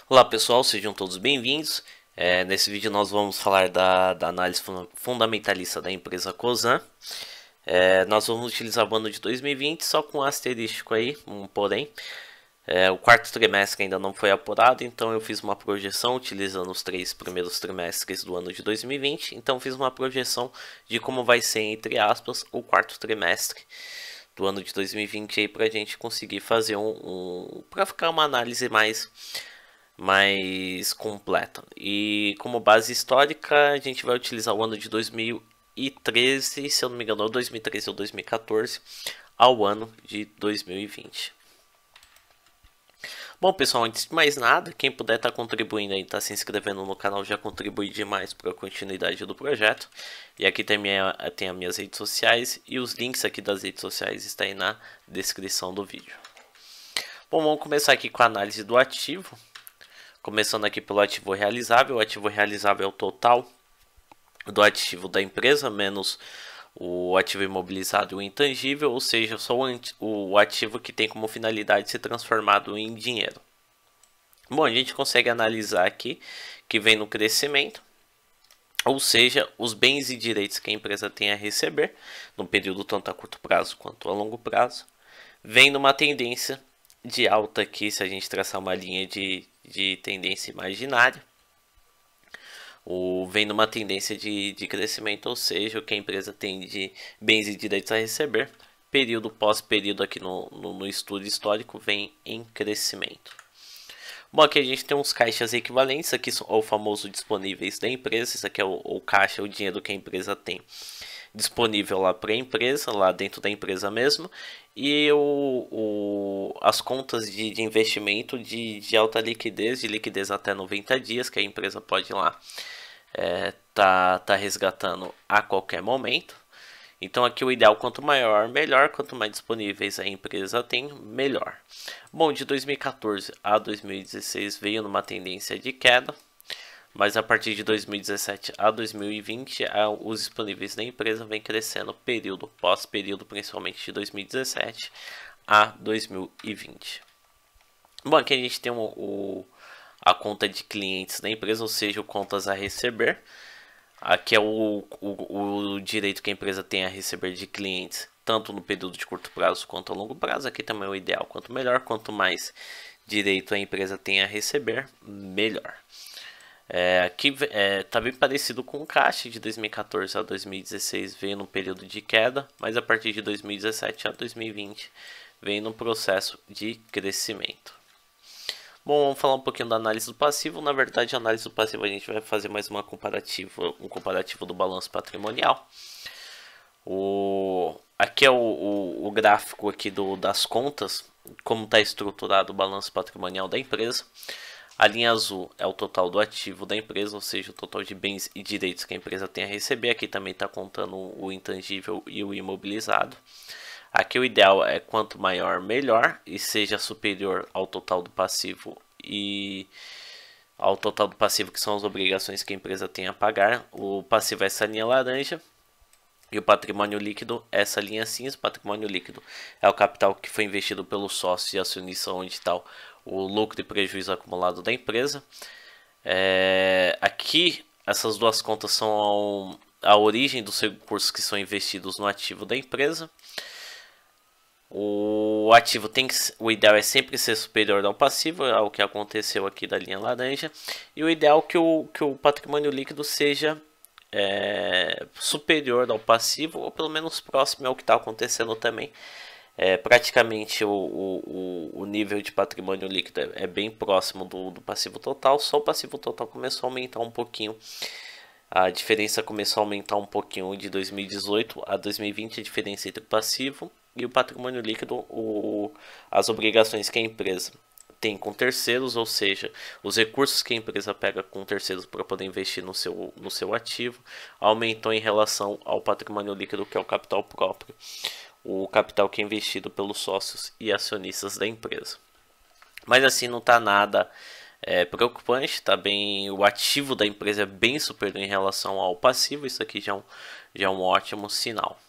Olá pessoal, sejam todos bem-vindos. Nesse vídeo nós vamos falar da análise fundamentalista da empresa Cosan. Nós vamos utilizar o ano de 2020 só com um asterístico aí, um porém. O quarto trimestre ainda não foi apurado, então eu fiz uma projeção utilizando os 3 primeiros trimestres do ano de 2020. Então fiz uma projeção de como vai ser, entre aspas, o quarto trimestre do ano de 2020 aí para a gente conseguir fazer para ficar uma análise mais completa. E como base histórica, a gente vai utilizar o ano de 2013, se eu não me engano, 2013 ou 2014, ao ano de 2020. Bom, pessoal, antes de mais nada, quem puder estar contribuindo aí, estar se inscrevendo no canal, já contribui demais para a continuidade do projeto. E aqui tem as minhas redes sociais e os links aqui das redes sociais estão aí na descrição do vídeo. Bom, vamos começar aqui com a análise do ativo. Começando aqui pelo ativo realizável. O ativo realizável é o total do ativo da empresa, menos o ativo imobilizado e o intangível, ou seja, só o ativo que tem como finalidade ser transformado em dinheiro. Bom, a gente consegue analisar aqui que vem no crescimento, ou seja, os bens e direitos que a empresa tem a receber, no período tanto a curto prazo quanto a longo prazo, vem numa tendência de alta aqui, se a gente traçar uma linha de tendência imaginária. Vem numa tendência de crescimento, ou seja, o que a empresa tem de bens e direitos a receber, período pós período aqui no estudo histórico, vem em crescimento. Bom, aqui a gente tem uns caixas equivalentes, aqui é o famoso disponíveis da empresa, isso aqui é o caixa, o dinheiro que a empresa tem disponível lá para a empresa, lá dentro da empresa mesmo, e as contas de investimento de alta liquidez, de liquidez até 90 dias, que a empresa pode ir lá tá resgatando a qualquer momento. Então aqui o ideal, quanto maior, melhor, quanto mais disponíveis a empresa tem, melhor. Bom, de 2014 a 2016 veio numa tendência de queda, mas a partir de 2017 a 2020, os disponíveis da empresa vem crescendo período pós período, principalmente de 2017 a 2020. Bom, aqui a gente tem a conta de clientes da empresa, ou seja, o contas a receber. Aqui é o direito que a empresa tem a receber de clientes, tanto no período de curto prazo quanto a longo prazo. Aqui também é o ideal, quanto melhor, quanto mais direito a empresa tem a receber, melhor. Aqui está bem parecido com o caixa. De 2014 a 2016 veio no período de queda, mas a partir de 2017 a 2020 veio no processo de crescimento. Bom, vamos falar um pouquinho da análise do passivo. Na verdade, a análise do passivo a gente vai fazer mais um comparativo do balanço patrimonial. Aqui é o gráfico aqui das contas, como está estruturado o balanço patrimonial da empresa. A linha azul é o total do ativo da empresa, ou seja, o total de bens e direitos que a empresa tem a receber. Aqui também está contando o intangível e o imobilizado. Aqui o ideal é quanto maior, melhor, e seja superior ao total do passivo que são as obrigações que a empresa tem a pagar. O passivo é essa linha laranja e o patrimônio líquido é essa linha cinza. O patrimônio líquido é o capital que foi investido pelo sócio e acionista, onde está o lucro e prejuízo acumulado da empresa. Aqui essas duas contas são a origem dos recursos que são investidos no ativo da empresa. O ativo o ideal é sempre ser superior ao passivo, ao que aconteceu aqui da linha laranja. E o ideal é que o patrimônio líquido seja superior ao passivo, ou pelo menos próximo ao que está acontecendo também. Praticamente o nível de patrimônio líquido é bem próximo do passivo total, só o passivo total começou a aumentar um pouquinho. A diferença começou a aumentar um pouquinho de 2018 a 2020, a diferença entre o passivo e o patrimônio líquido, as obrigações que a empresa tem com terceiros, ou seja, os recursos que a empresa pega com terceiros para poder investir no seu ativo, aumentou em relação ao patrimônio líquido, que é o capital próprio, o capital que é investido pelos sócios e acionistas da empresa. Mas assim, não está nada preocupante, tá bem, o ativo da empresa é bem superior em relação ao passivo. Isso aqui já é um ótimo sinal.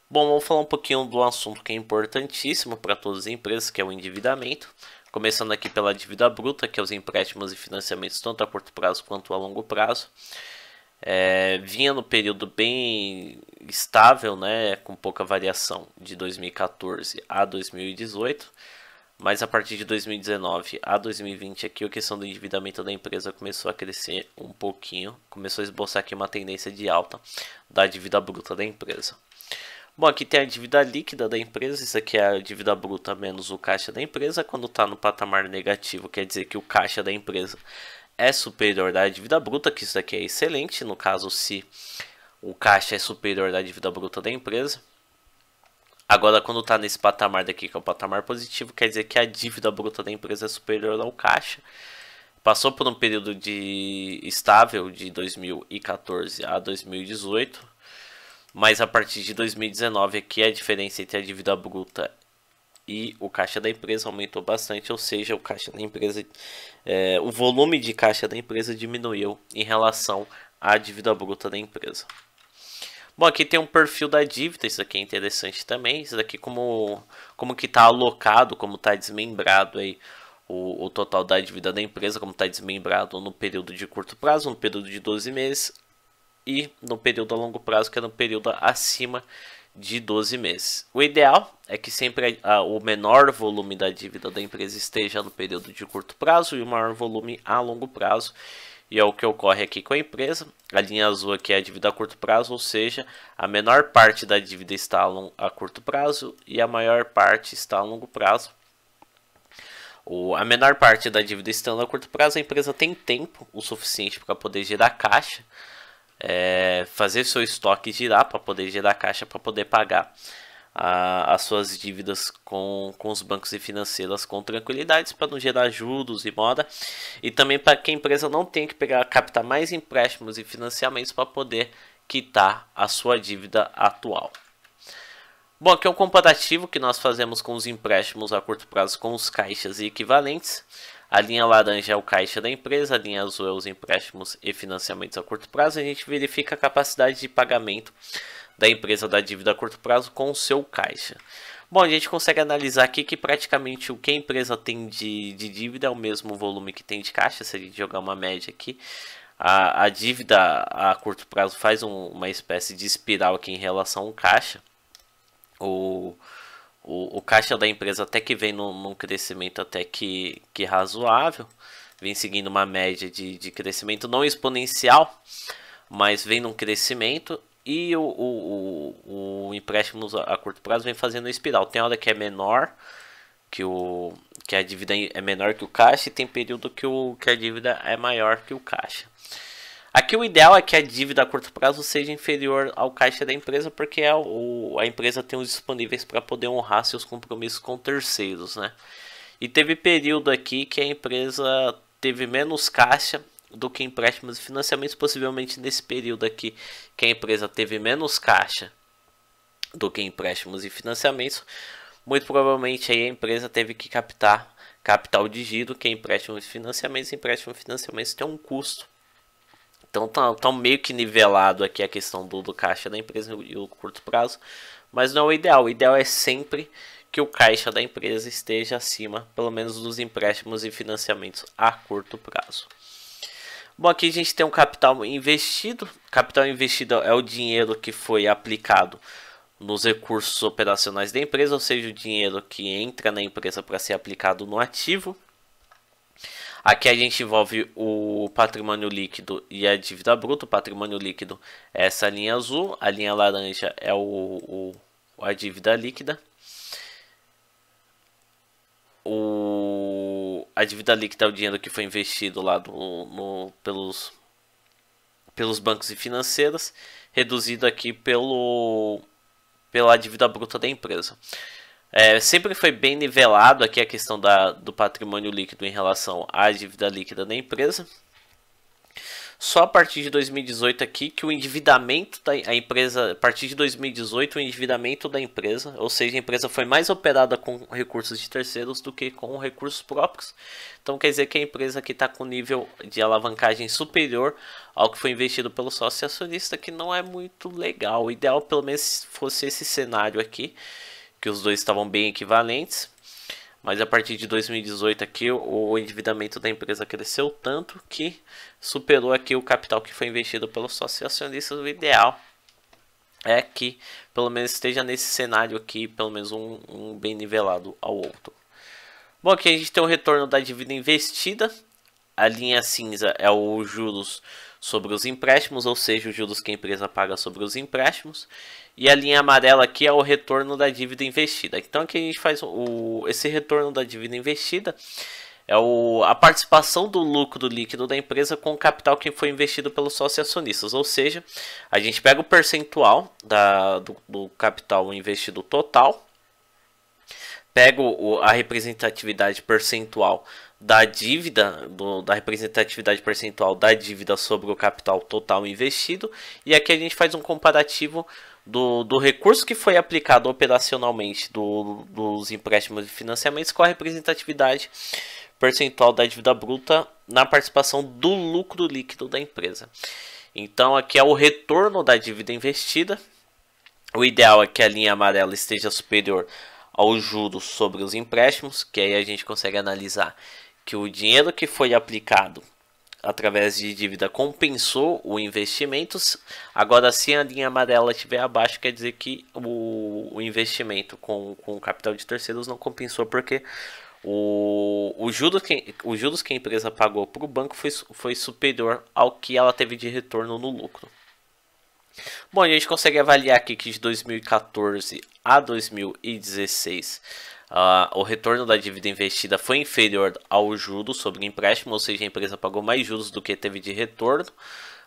Bom, vamos falar um pouquinho do assunto que é importantíssimo para todas as empresas, que é o endividamento. Começando aqui pela dívida bruta, que é os empréstimos e financiamentos tanto a curto prazo quanto a longo prazo. Vinha no período bem estável, né, com pouca variação de 2014 a 2018, mas a partir de 2019 a 2020 aqui a questão do endividamento da empresa começou a crescer um pouquinho, começou a esboçar aqui uma tendência de alta da dívida bruta da empresa. Bom, aqui tem a dívida líquida da empresa, isso aqui é a dívida bruta menos o caixa da empresa. Quando está no patamar negativo, quer dizer que o caixa da empresa é superior da dívida bruta, que isso aqui é excelente, no caso se o caixa é superior da dívida bruta da empresa. Agora, quando está nesse patamar daqui, que é o patamar positivo, quer dizer que a dívida bruta da empresa é superior ao caixa. Passou por um período estável de 2014 a 2018. Mas a partir de 2019 aqui a diferença entre a dívida bruta e o caixa da empresa aumentou bastante, ou seja, o caixa da empresa, o volume de caixa da empresa diminuiu em relação à dívida bruta da empresa. Bom, aqui tem um perfil da dívida, isso aqui é interessante também, isso daqui como que está alocado, como está desmembrado aí o total da dívida da empresa, como está desmembrado no período de curto prazo, no período de 12 meses, e no período a longo prazo, que é no período acima de 12 meses. O ideal é que sempre o menor volume da dívida da empresa esteja no período de curto prazo e o maior volume a longo prazo. E é o que ocorre aqui com a empresa. A linha azul aqui é a dívida a curto prazo, ou seja, a menor parte da dívida está a curto prazo e a maior parte está a longo prazo. A menor parte da dívida estando a curto prazo, a empresa tem tempo o suficiente para poder gerar caixa, fazer seu estoque girar para poder gerar caixa para poder pagar as suas dívidas com os bancos e financeiras com tranquilidade, para não gerar juros e moda, e também para que a empresa não tenha que captar mais empréstimos e financiamentos para poder quitar a sua dívida atual. Bom, aqui é um comparativo que nós fazemos com os empréstimos a curto prazo com os caixas e equivalentes. A linha laranja é o caixa da empresa, a linha azul é os empréstimos e financiamentos a curto prazo. A gente verifica a capacidade de pagamento da empresa da dívida a curto prazo com o seu caixa. Bom, a gente consegue analisar aqui que praticamente o que a empresa tem de dívida é o mesmo volume que tem de caixa. Se a gente jogar uma média aqui, a dívida a curto prazo faz uma espécie de espiral aqui em relação ao caixa. O caixa da empresa até que vem num crescimento até que razoável, vem seguindo uma média de crescimento não exponencial, mas vem num crescimento, e o empréstimo a curto prazo vem fazendo espiral. Tem hora que é menor, que a dívida é menor que o caixa, e tem período que a dívida é maior que o caixa. Aqui o ideal é que a dívida a curto prazo seja inferior ao caixa da empresa, porque a empresa tem os disponíveis para poder honrar seus compromissos com terceiros, né? E teve período aqui que a empresa teve menos caixa do que empréstimos e financiamentos. Possivelmente nesse período aqui que a empresa teve menos caixa do que empréstimos e financiamentos, muito provavelmente aí a empresa teve que captar capital de giro, que é empréstimos e financiamentos. Empréstimos e financiamentos tem um custo. Então tá meio que nivelado aqui a questão do caixa da empresa e o curto prazo, mas não é o ideal. O ideal é sempre que o caixa da empresa esteja acima, pelo menos, dos empréstimos e financiamentos a curto prazo. Bom, aqui a gente tem um capital investido. Capital investido é o dinheiro que foi aplicado nos recursos operacionais da empresa, ou seja, o dinheiro que entra na empresa para ser aplicado no ativo. Aqui a gente envolve o patrimônio líquido e a dívida bruta. O patrimônio líquido é essa linha azul, a linha laranja é a dívida líquida. A dívida líquida é o dinheiro que foi investido lá pelos bancos e financeiras, reduzido aqui pela dívida bruta da empresa. Sempre foi bem nivelado aqui a questão do patrimônio líquido em relação à dívida líquida da empresa. Só a partir de 2018 aqui que o endividamento da empresa, a partir de 2018 o endividamento da empresa, ou seja, a empresa foi mais operada com recursos de terceiros do que com recursos próprios. Então quer dizer que a empresa aqui está com nível de alavancagem superior ao que foi investido pelo sócio acionista, que não é muito legal. O ideal pelo menos fosse esse cenário aqui, que os dois estavam bem equivalentes, mas a partir de 2018 aqui o endividamento da empresa cresceu tanto que superou aqui o capital que foi investido pelos sócios acionistas. O ideal é que pelo menos esteja nesse cenário aqui, pelo menos um bem nivelado ao outro. Bom, aqui a gente tem o retorno da dívida investida. A linha cinza é os juros sobre os empréstimos, ou seja, os juros que a empresa paga sobre os empréstimos. E a linha amarela aqui é o retorno da dívida investida. Então aqui a gente faz esse retorno da dívida investida. É a participação do lucro líquido da empresa com o capital que foi investido pelos sócios acionistas. Ou seja, a gente pega o percentual do capital investido total, pega a representatividade percentual da dívida, da representatividade percentual da dívida sobre o capital total investido, e aqui a gente faz um comparativo do recurso que foi aplicado operacionalmente dos empréstimos e financiamentos com a representatividade percentual da dívida bruta na participação do lucro líquido da empresa. Então aqui é o retorno da dívida investida. O ideal é que a linha amarela esteja superior aos juros sobre os empréstimos, que aí a gente consegue analisar que o dinheiro que foi aplicado através de dívida compensou o investimento. Agora, se a linha amarela estiver abaixo, quer dizer que o investimento com o capital de terceiros não compensou, porque os juros que a empresa pagou para o banco foi superior ao que ela teve de retorno no lucro. Bom, a gente consegue avaliar aqui que de 2014 a 2016 o retorno da dívida investida foi inferior ao juros sobre o empréstimo, ou seja, a empresa pagou mais juros do que teve de retorno.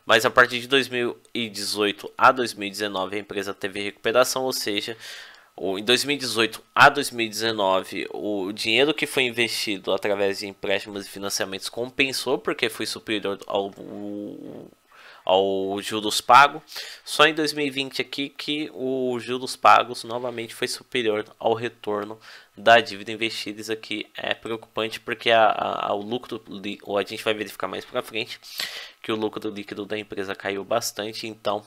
Mas a partir de 2018 a 2019 a empresa teve recuperação, ou seja, em 2018 a 2019 o dinheiro que foi investido através de empréstimos e financiamentos compensou, porque foi superior ao juros pago. Só em 2020 aqui que os juros pagos novamente foi superior ao retorno da dívida investida. Isso aqui é preocupante, porque o lucro, a gente vai verificar mais para frente que o lucro líquido da empresa caiu bastante. Então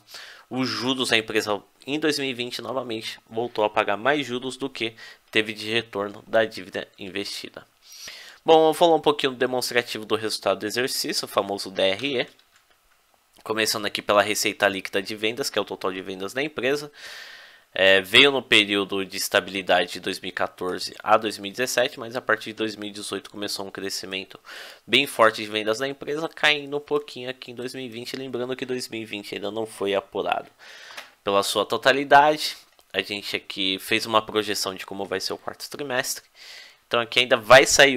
os juros da empresa em 2020 novamente voltou a pagar mais juros do que teve de retorno da dívida investida. Bom, vamos falar um pouquinho do demonstrativo do resultado do exercício, o famoso DRE. Começando aqui pela receita líquida de vendas, que é o total de vendas da empresa. Veio no período de estabilidade de 2014 a 2017, mas a partir de 2018 começou um crescimento bem forte de vendas da empresa, caindo um pouquinho aqui em 2020. Lembrando que 2020 ainda não foi apurado pela sua totalidade. A gente aqui fez uma projeção de como vai ser o quarto trimestre. Então aqui ainda vai sair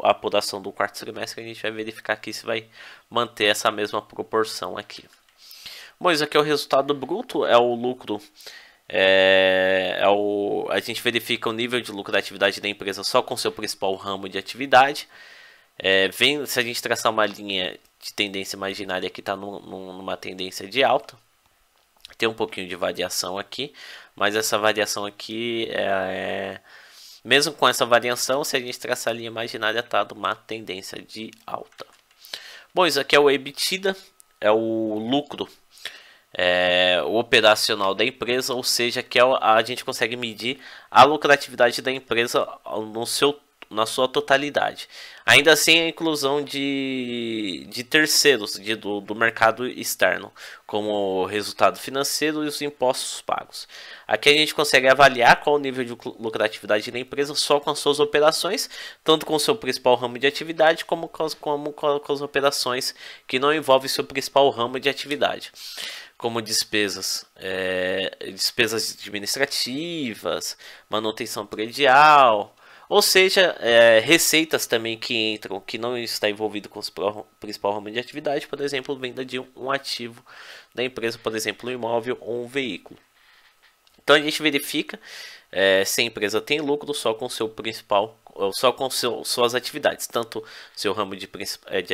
a apuração do quarto trimestre. A gente vai verificar aqui se vai manter essa mesma proporção aqui. Bom, isso aqui é o resultado bruto, é o lucro. A gente verifica o nível de lucro da atividade da empresa só com seu principal ramo de atividade. Se a gente traçar uma linha de tendência imaginária que está numa tendência de alta, tem um pouquinho de variação aqui, mas essa variação aqui mesmo com essa variação, se a gente traçar a linha imaginária, está numa tendência de alta. Bom, isso aqui é o EBITDA, é o lucro o operacional da empresa, ou seja, que a gente consegue medir a lucratividade da empresa na sua totalidade. Ainda assim, a inclusão de terceiros do mercado externo, como resultado financeiro e os impostos pagos. Aqui a gente consegue avaliar qual o nível de lucratividade da empresa só com as suas operações, tanto com o seu principal ramo de atividade, como com as operações que não envolvem seu principal ramo de atividade, como despesas administrativas, manutenção predial, ou seja, receitas também que entram, que não está envolvido com o principal ramo de atividade, por exemplo, venda de um ativo da empresa, por exemplo, um imóvel ou um veículo. Então a gente verifica se a empresa tem lucro só com seu principal, só com suas atividades, tanto seu ramo de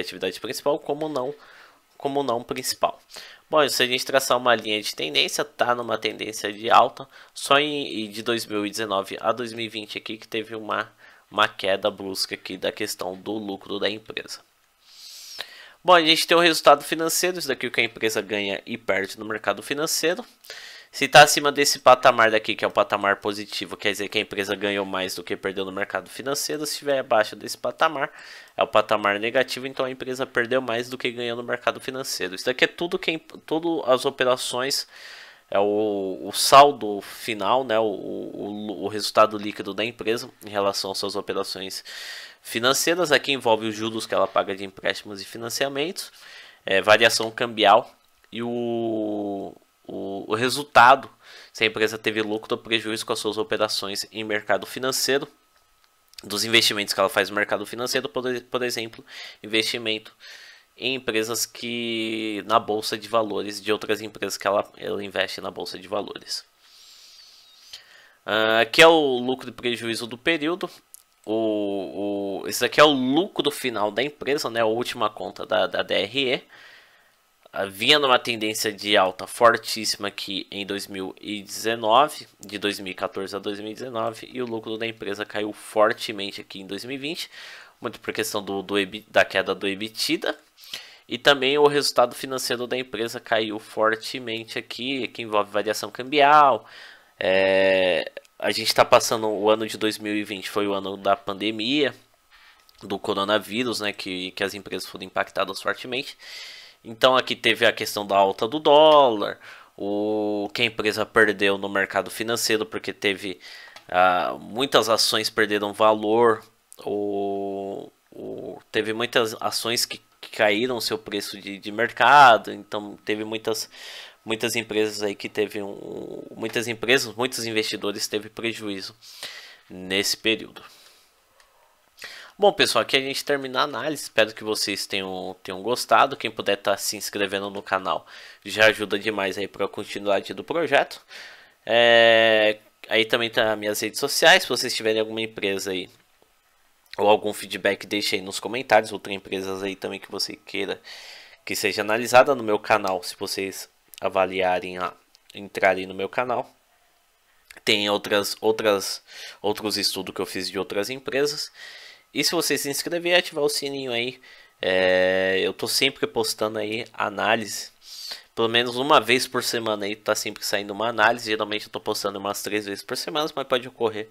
atividade principal como não principal. Bom, se a gente traçar uma linha de tendência, tá numa tendência de alta, só de 2019 a 2020 aqui que teve uma queda brusca aqui da questão do lucro da empresa. Bom, a gente tem o resultado financeiro, isso daqui que a empresa ganha e perde no mercado financeiro. Se está acima desse patamar daqui, que é o patamar positivo, quer dizer que a empresa ganhou mais do que perdeu no mercado financeiro. Se estiver abaixo desse patamar, é o patamar negativo, então a empresa perdeu mais do que ganhou no mercado financeiro. Isso daqui é tudo as operações, é o saldo final, né, o resultado líquido da empresa em relação às suas operações financeiras. Aqui envolve os juros que ela paga de empréstimos e financiamentos, variação cambial e o resultado, se a empresa teve lucro ou prejuízo com as suas operações em mercado financeiro, dos investimentos que ela faz no mercado financeiro, por exemplo, investimento em empresas que na bolsa de valores de outras empresas que ela investe na bolsa de valores. Aqui é o lucro e prejuízo do período. Esse aqui é o lucro final da empresa, né? A última conta da DRE. Vinha numa tendência de alta fortíssima aqui em 2019, de 2014 a 2019, e o lucro da empresa caiu fortemente aqui em 2020, muito por questão da queda do EBITDA, e também o resultado financeiro da empresa caiu fortemente aqui, que envolve variação cambial. A gente está passando o ano de 2020, foi o ano da pandemia, do coronavírus, né, que as empresas foram impactadas fortemente. Então aqui teve a questão da alta do dólar, que a empresa perdeu no mercado financeiro, porque teve muitas ações perderam valor, teve muitas ações que caíram seu preço de mercado, então teve muitas empresas aí que teve muitos investidores teve prejuízo nesse período. Bom, pessoal, aqui a gente termina a análise. Espero que vocês tenham gostado. Quem puder estar se inscrevendo no canal já ajuda demais aí para a continuidade do projeto. Aí também tá minhas redes sociais. Se vocês tiverem alguma empresa aí ou algum feedback, deixe aí nos comentários. Outras empresas aí também que você queira que seja analisada no meu canal. Se vocês avaliarem, entrarem no meu canal, tem outros estudos que eu fiz de outras empresas. E se você se inscrever e ativar o sininho aí, eu tô sempre postando aí análise, pelo menos uma vez por semana aí, tá sempre saindo uma análise. Geralmente eu tô postando umas 3 vezes por semana, mas pode ocorrer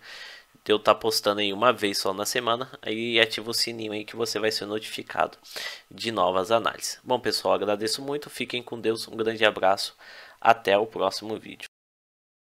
de eu estar postando aí uma vez só na semana. Aí ativa o sininho aí que você vai ser notificado de novas análises. Bom, pessoal, agradeço muito, fiquem com Deus, um grande abraço, até o próximo vídeo.